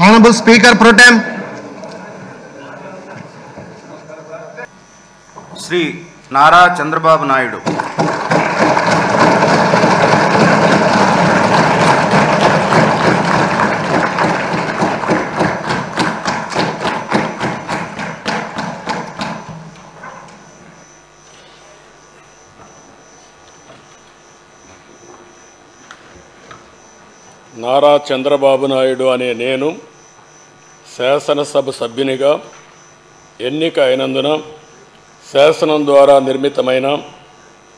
Honorable Speaker Pro Tem Sri Nara Chandrababu Naidu. Nara Chandrababu Naidu అనే నేను శాసనసభ సభ్యునిగా ఎన్నిక అయినందున శాసనం ద్వారా నిర్మితమైన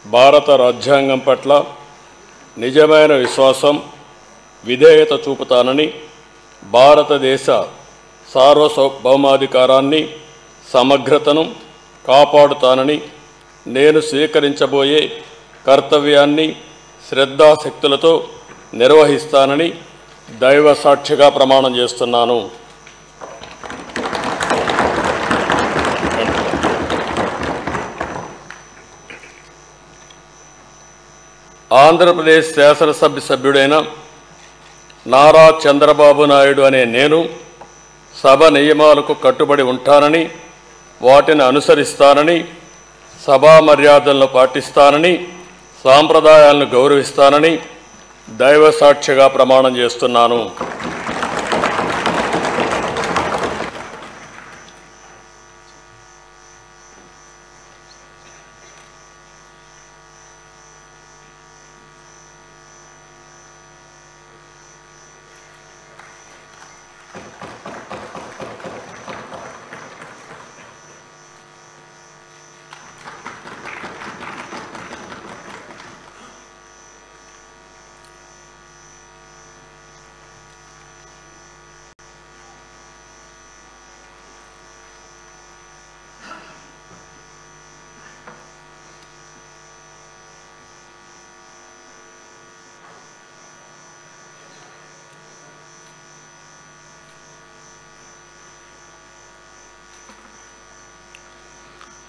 భారత రాజ్యాంగం పట్ల నిజమైన విశ్వాసం, విధేయత చూపుతానని, భారతదేశ సార్వభౌమాధికారాన్ని, సమగ్రతను కాపాడుతానని, నేను స్వీకరించబోయే కర్తవ్యాన్ని శ్రద్ధాశక్తులతో నిర్వహిస్తానని దైవ సాక్షిగా ప్రమాణం చేస్తున్నాను. ఆంధ్రప్రదేశ్ శాసనసభ సభ్యుడైన నారా చంద్రబాబు నాయుడు అనే నేను సభ నియమాలకు కట్టుబడి ఉంటానని, వాటిని అనుసరిస్తానని, సభా మర్యాదలను పాటిస్తానని, సాంప్రదాయాలను గౌరవిస్తానని దైవ సాక్షిగా ప్రమాణం చేస్తున్నాను.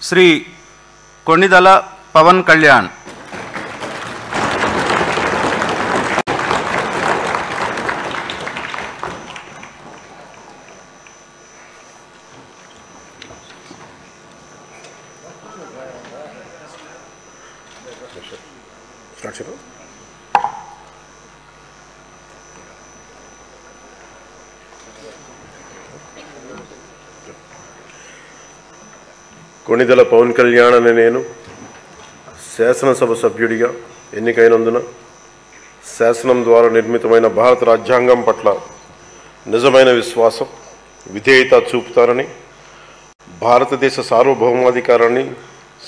Sri Konidala Pavan Kalyan. Konidela Pawan Kalyan అనే నేను శాసనసభ సభ్యుడిగా ఎన్నికైనందున శాసనం ద్వారా నిర్మితమైన భారత రాజ్యాంగం పట్ల నిజమైన విశ్వాసం, విధేయత చూపుతానని, భారతదేశ సార్వభౌమాధికారాన్ని,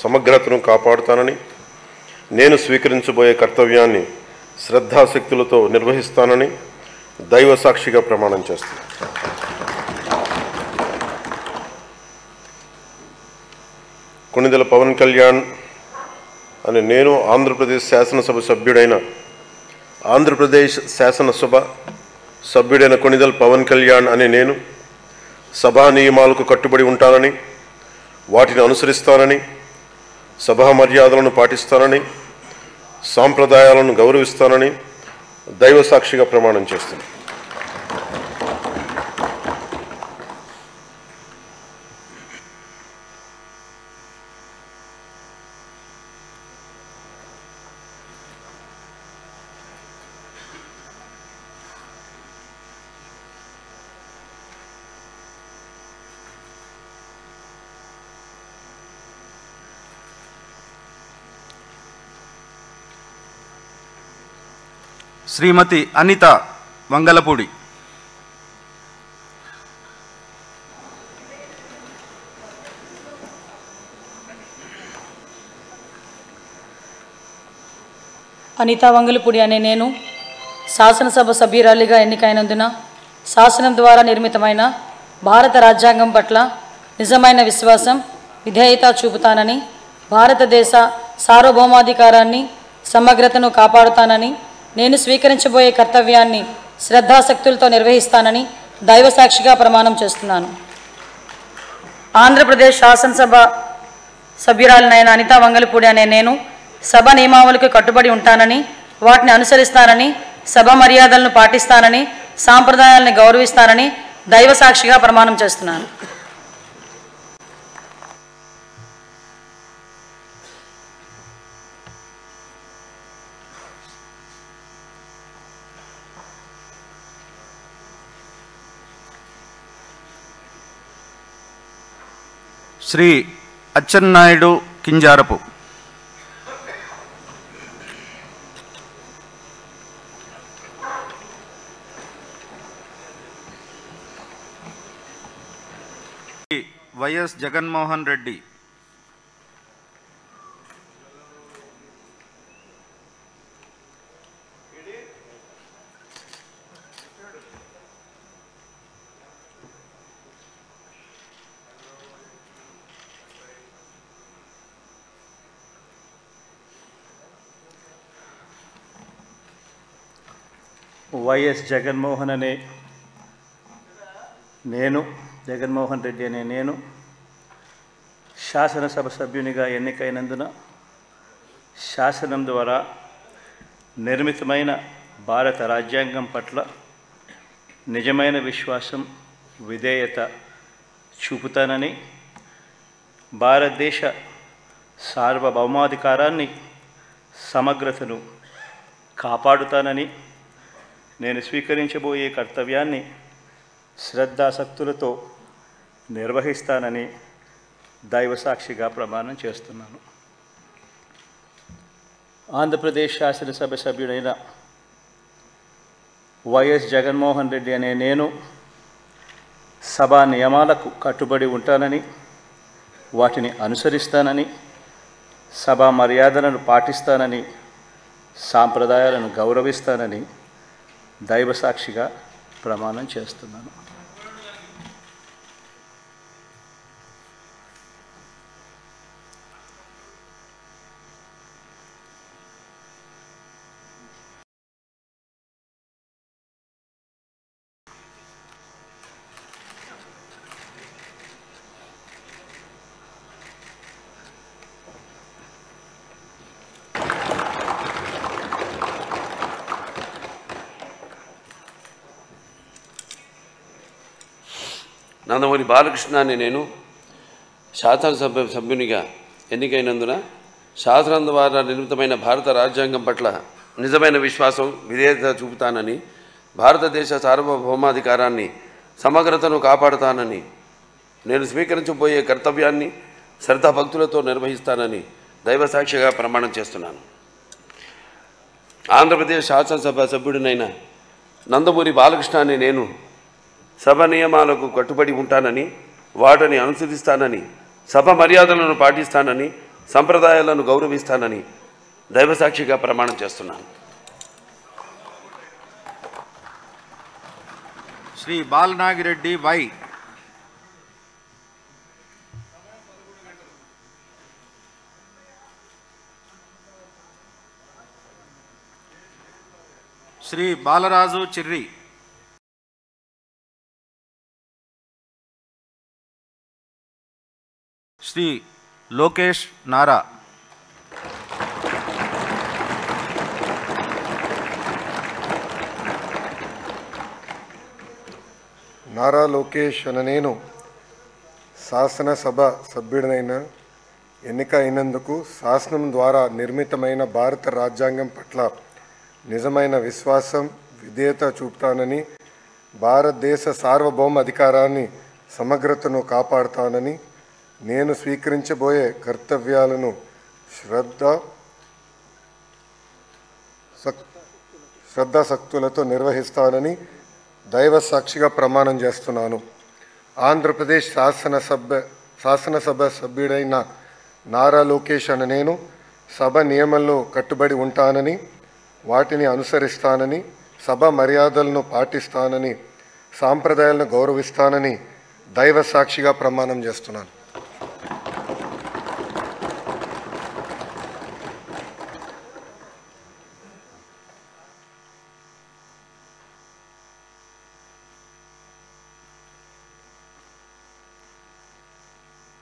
సమగ్రతను కాపాడుతానని, నేను స్వీకరించబోయే కర్తవ్యాన్ని శ్రద్ధాశక్తులతో నిర్వహిస్తానని దైవ సాక్షిగా ప్రమాణం చేస్తాను. కొణిదెల పవన్ కళ్యాణ్ అనే నేను ఆంధ్రప్రదేశ్ శాసనసభ సభ్యుడైన కొణిదెల పవన్ కళ్యాణ్ అనే నేను సభా నియమాలకు కట్టుబడి ఉంటానని, వాటిని అనుసరిస్తానని, సభా మర్యాదలను పాటిస్తానని, సాంప్రదాయాలను గౌరవిస్తానని దైవ సాక్షిగా ప్రమాణం చేస్తున్నాను. Srimati Anita Vangalapudi. Anita Vangalapudi అనే నేను శాసనసభ సభ్యురాలిగా ఎన్నికైనందున శాసనం ద్వారా నిర్మితమైన భారత రాజ్యాంగం పట్ల నిజమైన విశ్వాసం, విధేయత చూపుతానని, భారతదేశ సార్వభౌమాధికారాన్ని, సమగ్రతను కాపాడుతానని, నేను స్వీకరించబోయే కర్తవ్యాన్ని శ్రద్ధాశక్తులతో నిర్వహిస్తానని దైవ సాక్షిగా ప్రమాణం చేస్తున్నాను. ఆంధ్రప్రదేశ్ శాసనసభ సభ్యురాలినైన అనితా వంగలపూడి అనే నేను సభ నియమావళికి కట్టుబడి ఉంటానని, వాటిని అనుసరిస్తానని, సభ మర్యాదలను పాటిస్తానని, సాంప్రదాయాలను గౌరవిస్తానని దైవ సాక్షిగా ప్రమాణం చేస్తున్నాను. శ్రీ అచ్చెన్నాయుడు కింజారపు, శ్రీ వైఎస్ జగన్మోహన్ రెడ్డి, వైఎస్ జగన్మోహన్ రెడ్డి అనే నేను శాసనసభ సభ్యునిగా ఎన్నికైనందున శాసనం ద్వారా నిర్మితమైన భారత రాజ్యాంగం పట్ల నిజమైన విశ్వాసం, విధేయత చూపుతానని, భారతదేశ సార్వభౌమాధికారాన్ని, సమగ్రతను కాపాడుతానని, నేను స్వీకరించబోయే కర్తవ్యాన్ని శ్రద్ధాసక్తులతో నిర్వహిస్తానని దైవసాక్షిగా ప్రమాణం చేస్తున్నాను. ఆంధ్రప్రదేశ్ శాసనసభ సభ్యుడైన వైఎస్ జగన్మోహన్ రెడ్డి అనే నేను సభా నియమాలకు కట్టుబడి ఉంటానని, వాటిని అనుసరిస్తానని, సభా మర్యాదలను పాటిస్తానని, సాంప్రదాయాలను గౌరవిస్తానని దైవసాక్షిగా ప్రమాణం చేస్తున్నాను. నందమూరి బాలకృష్ణ అనే నేను శాసనసభ సభ్యునిగా ఎన్నికైనందున శాసనం ద్వారా నిర్మితమైన భారత రాజ్యాంగం పట్ల నిజమైన విశ్వాసం, విధేయత చూపుతానని, భారతదేశ సార్వభౌమాధికారాన్ని, సమగ్రతను కాపాడుతానని, నేను స్వీకరించబోయే కర్తవ్యాన్ని శ్రద్ధాభక్తులతో నిర్వహిస్తానని దైవసాక్షిగా ప్రమాణం చేస్తున్నాను. ఆంధ్రప్రదేశ్ శాసనసభ సభ్యుడినైన నందమూరి బాలకృష్ణ అనే నేను సభ నియమాలకు కట్టుబడి ఉంటానని, వాటిని అనుసరిస్తానని, సభ మర్యాదలను పాటిస్తానని, సంప్రదాయాలను గౌరవిస్తానని దైవసాక్షిగా ప్రమాణం చేస్తున్నాను. శ్రీ బాలనాగిరెడ్డి వై, శ్రీ బాలరాజు చిర్రి, శ్రీ లోకేష్ నారా, నారా లోకేష్ అనే నేను శాసనసభ సభ్యుడినైన ఎన్నిక అయినందుకు శాసనం ద్వారా నిర్మితమైన భారత రాజ్యాంగం పట్ల నిజమైన విశ్వాసం, విధేయత చూపుతానని, భారతదేశ సార్వభౌమ అధికారాన్ని, సమగ్రతను కాపాడుతానని, నేను స్వీకరించబోయే కర్తవ్యాలను శ్రద్ధాసక్తులతో నిర్వహిస్తానని దైవ సాక్షిగా ప్రమాణం చేస్తున్నాను. ఆంధ్రప్రదేశ్ శాసనసభ సభ్యుడైన నారా లోకేష్ అనే నేను సభ నియమాల్లో కట్టుబడి ఉంటానని, వాటిని అనుసరిస్తానని, సభ మర్యాదలను పాటిస్తానని, సాంప్రదాయాలను గౌరవిస్తానని దైవ సాక్షిగా ప్రమాణం చేస్తున్నాను.